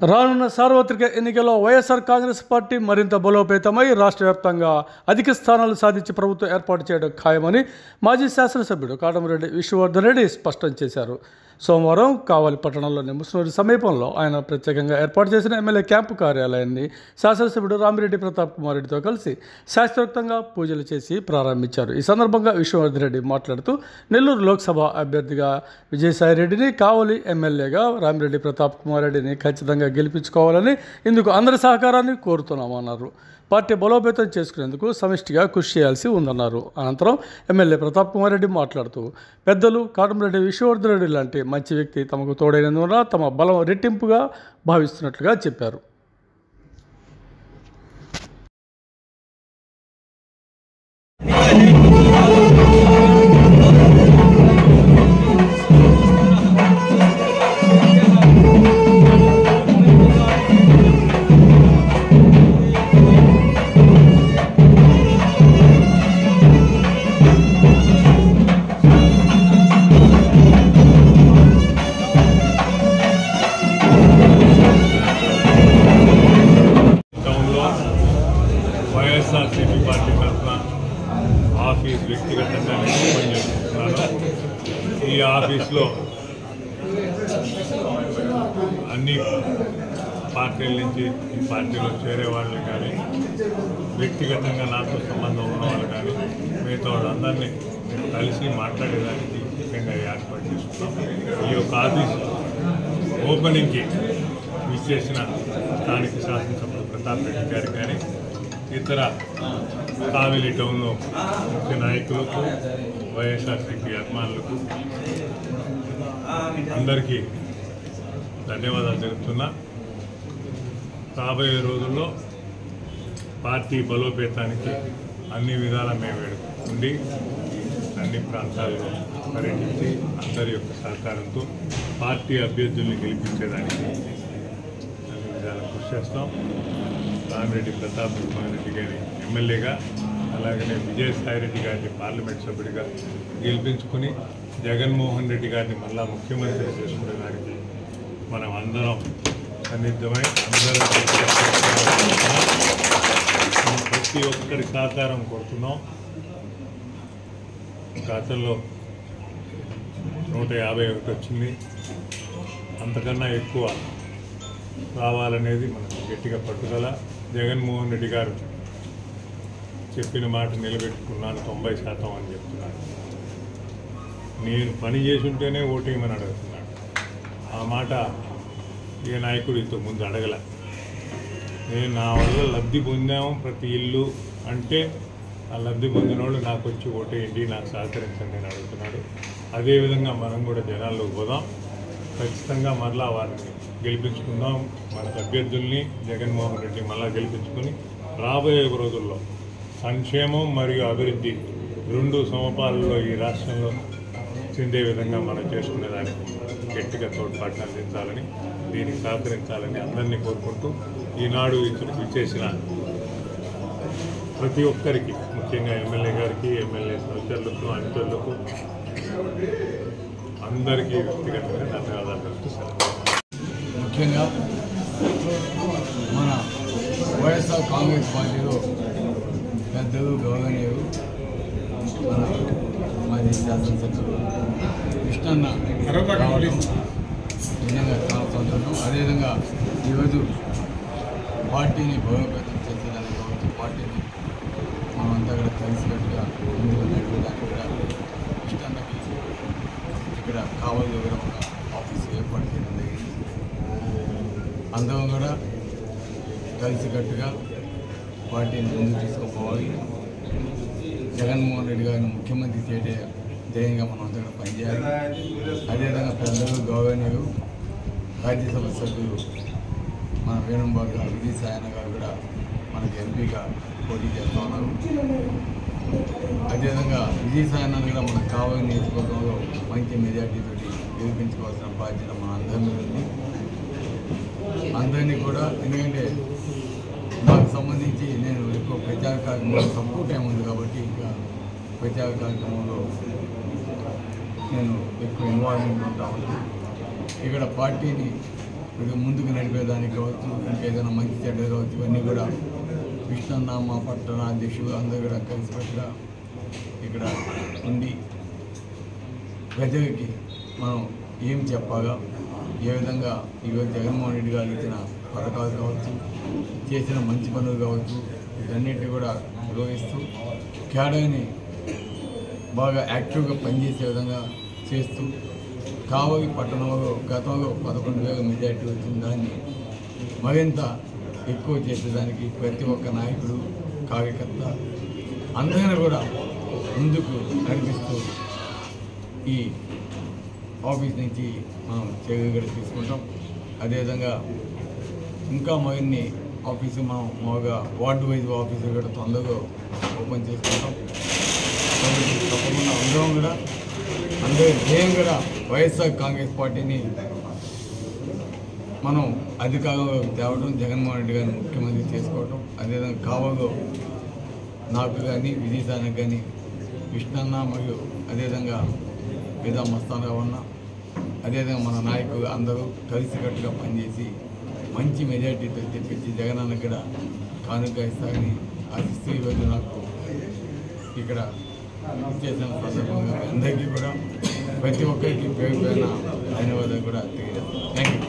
రానున్న సార్వత్రిక ఎన్నికల్లో వైఎస్ఆర్ కాంగ్రెస్ పార్టీ మరింత బలోపేతమై రాష్ట్ర వ్యాప్తంగా అధిక స్థానాలు సాధించి ప్రభుత్వం ఏర్పాటు చేయడం ఖాయమని మాజీ శాసనసభ్యుడు కాటమరెడ్డి విష్ణువర్ధన్ రెడ్డి స్పష్టం చేశారు. సోమవారం కావలి పట్టణంలోని ముస్నూరు సమీపంలో ఆయన ప్రత్యేకంగా ఏర్పాటు చేసిన ఎమ్మెల్యే క్యాంపు కార్యాలయాన్ని శాసనసభ్యుడు రామిరెడ్డి ప్రతాప్ కుమార్ రెడ్డితో కలిసి శాస్త్రోక్తంగా పూజలు చేసి ప్రారంభించారు. ఈ సందర్భంగా విష్ణువర్ధన్ రెడ్డి మాట్లాడుతూ నెల్లూరు లోక్సభ అభ్యర్థిగా విజయసాయిరెడ్డిని, కావలి ఎమ్మెల్యేగా రామిరెడ్డి ప్రతాప్ కుమార్ రెడ్డిని ఖచ్చితంగా గెలిపించుకోవాలని, ఇందుకు అందరి సహకారాన్ని కోరుతున్నామన్నారు. పార్టీ బలోపేతం చేసుకునేందుకు సమిష్టిగా కృషి చేయాల్సి ఉందన్నారు. అనంతరం ఎమ్మెల్యే ప్రతాప్ కుమార్ రెడ్డి మాట్లాడుతూ పెద్దలు కాటమరెడ్డి విష్ణువర్ధన్ రెడ్డి లాంటి మంచి వ్యక్తి తమకు తోడైనందువల్ల తమ బలం రెట్టింపుగా భావిస్తున్నట్లుగా చెప్పారు. వైఎస్ఆర్సీపీ పార్టీ తరఫున ఆఫీస్ వ్యక్తిగతంగా పనిచేస్తున్నాను. ఈ ఆఫీస్లో అన్ని పార్టీల నుంచి ఈ పార్టీలో చేరే వాళ్ళు కానీ, వ్యక్తిగతంగా నాతో సంబంధం ఉన్న వాళ్ళు కానీ, మిగతా వాళ్ళందరినీ కలిసి మాట్లాడేదానికి ముఖ్యంగా ఏర్పాటు చేసుకున్నాం. ఈ యొక్క ఆఫీస్ ఓపెనింగ్కి విచ్చేసిన స్థానిక శాసనసభ్యుడు ప్రతాప్ రెడ్డి గారికి కానీ, ఇతర కావేలి టౌన్లో ముఖ్య నాయకులకు, వైఎస్ఆర్సీపీ అభిమానులకు అందరికీ ధన్యవాదాలు తెలుపుతున్నా. రాబోయే రోజుల్లో పార్టీ బలోపేతానికి అన్ని విధాలా మేము ఉండి అన్ని ప్రాంతాల్లో పర్యటించి అందరి యొక్క సహకారంతో పార్టీ అభ్యర్థుల్ని గెలిపించేదానికి అన్ని విధాలా కృషి చేస్తాం. రామిరెడ్డి ప్రతాప్ కుమార్ రెడ్డి గారిని ఎమ్మెల్యేగా, అలాగనే విజయసాయిరెడ్డి గారిని పార్లమెంట్ సభ్యుడిగా గెలిపించుకుని జగన్మోహన్ రెడ్డి గారిని మళ్ళా ముఖ్యమంత్రి చేసుకునేదానికి మనం అందరం సన్నిద్ధమై అందరం ప్రతి ఒక్కరి సహకారం కోరుతున్నాం. గతంలో 151 వచ్చింది, అంతకన్నా ఎక్కువ రావాలనేది మనకు గట్టిగా పట్టుదల. జగన్మోహన్ రెడ్డి గారు చెప్పిన మాట నిలబెట్టుకున్నాను 90% అని చెప్తున్నాను. నేను పని చేసి ఉంటేనే ఓటేయమని అడుగుతున్నాడు. ఆ మాట ఏ నాయకుడు ఇంతకుముందు అడగల. నేను నా వల్ల లబ్ధి పొందాము ప్రతి ఇల్లు అంటే ఆ లబ్ధి పొందిన వాళ్ళు నాకు వచ్చి ఓటేయండి, నాకు సహకరించండి అని అడుగుతున్నాడు. అదేవిధంగా మనం కూడా జనాల్లోకి పోదాం, ఖచ్చితంగా మరలా వారిని గెలిపించుకుందాం. మన అభ్యర్థుల్ని జగన్మోహన్ రెడ్డి మళ్ళా గెలిపించుకొని రాబోయే రోజుల్లో సంక్షేమం మరియు అభివృద్ధి రెండు సమపాలలో ఈ రాష్ట్రంలో చెందే విధంగా మనం చేసుకునేదానికి గట్టిగా తోడ్పాటును అందించాలని, దీనికి సహకరించాలని అందరినీ కోరుకుంటూ ఈనాడు ఇచ్చేసిన ప్రతి ఒక్కరికి, ముఖ్యంగా ఎమ్మెల్యే గారికి, ఎమ్మెల్యే సహచరులకు, అనుచరులకు అందరికీ వ్యక్తిగతంగా ధన్యవాదాలు తెలుపుతున్నాను. ముఖ్యంగా మన వైఎస్ఆర్ కాంగ్రెస్ పార్టీలో పెద్దలు, గౌరవనీయులు, మన మాజీ శాసనసభ్యులు కృష్ణన్న నిజంగా చాలా సంతోషం. అదేవిధంగా ఈరోజు పార్టీని బలోపేతం చేసేదానికి కావచ్చు, పార్టీని మనమంతా కూడా కలిసికట్టుగా ముందుకు నడిపేదానికి కూడా కృష్ణన్నకి ఇక్కడ కావాలి దగ్గర ఒక ఆఫీస్ ఏర్పాటు చేయడం జరిగింది. అందరం కూడా కలిసికట్టుగా పార్టీని ముందుకు తీసుకుపోవాలి. జగన్మోహన్ రెడ్డి గారిని ముఖ్యమంత్రి చేయడే ధ్యేయంగా మనం అంతా కూడా పనిచేయాలి. అదేవిధంగా పెద్దలు, గౌరవనీయులు, రాజ్యసభ సభ్యులు మన వేణుబాబు గారు, విజయసాయన గారు కూడా మనకి ఎంపీగా పోటీ చేస్తూ ఉన్నారు. అదేవిధంగా విజయసాయన కూడా మనకు కావాలి నియోజకవర్గంలో మంచి మెజార్టీతో గెలిపించుకోవాల్సిన బాధ్యత మన అందరి మీద ఉంది. అందరినీ కూడా, ఎందుకంటే నాకు సంబంధించి నేను ఎక్కువ ప్రచార కార్యక్రమంలో తక్కువ టైం ఉంది కాబట్టి ఇంకా ప్రచార కార్యక్రమంలో నేను ఎక్కువ ఇన్వాల్వ్మెంట్ ఉంటా ఉన్నాను. ఇక్కడ పార్టీని ముందుకు నడిపేదానికి కావచ్చు, ఇంకేదైనా మంచి చెడ్డ కావచ్చు, ఇవన్నీ కూడా కృష్ణన్న మా పట్టణ అధ్యక్షులు అందరూ కూడా కలిసికట్టుగా ఇక్కడ ఉండి ప్రజలకి మనం ఏం చెప్పాగా, ఏ విధంగా ఈరోజు జగన్మోహన్ రెడ్డి గారు ఇచ్చిన పథకాలు కావచ్చు, చేసిన మంచి పనులు కావచ్చు, వీటన్నిటిని కూడా గౌరవిస్తూ క్యాడర్ని బాగా యాక్టివ్గా పనిచేసే విధంగా చేస్తూ కావలి పట్టణంలో గతంలో 11,000 మెజార్టీ వచ్చిన దాన్ని మరింత ఎక్కువ చేసేదానికి ప్రతి ఒక్క నాయకుడు, కార్యకర్త అందరినీ కూడా ముందుకు నడిపిస్తూ ఈ ఆఫీస్ నుంచి మనం చర్యలు తీసుకుంటాం. అదేవిధంగా ఇంకా మరిన్ని ఆఫీసు మనం మామూలుగా వార్డు వైజ్ ఆఫీసులు కూడా తొందరగా ఓపెన్ చేసుకుంటాం. కాబట్టి తప్పకుండా అందరం కూడా అందరి ధ్యేయం కూడా వైఎస్ఆర్ కాంగ్రెస్ పార్టీని మనం అధికారంలోకి తేవడం, జగన్మోహన్ రెడ్డి గారిని ముఖ్యమంత్రి చేసుకోవడం, అదేవిధంగా కావలో నాకు కానీ విజయసానికి కానీ కృష్ణన్న మరియు అదేవిధంగా వేదా మస్తానరావు అన్న, అదేవిధంగా మన నాయకులు అందరూ కలిసికట్టుగా పనిచేసి మంచి మెజార్టీతో తెప్పించి జగనన్నకి కూడా కానుక ఇస్తారని ఆశిస్తూ ఈరోజు నాకు ఇక్కడ చేసిన సందర్భంగా అందరికీ కూడా ప్రతి ఒక్కరికి పేరు పైన ధన్యవాదాలు కూడా తెలియజేస్తాను. Thank you.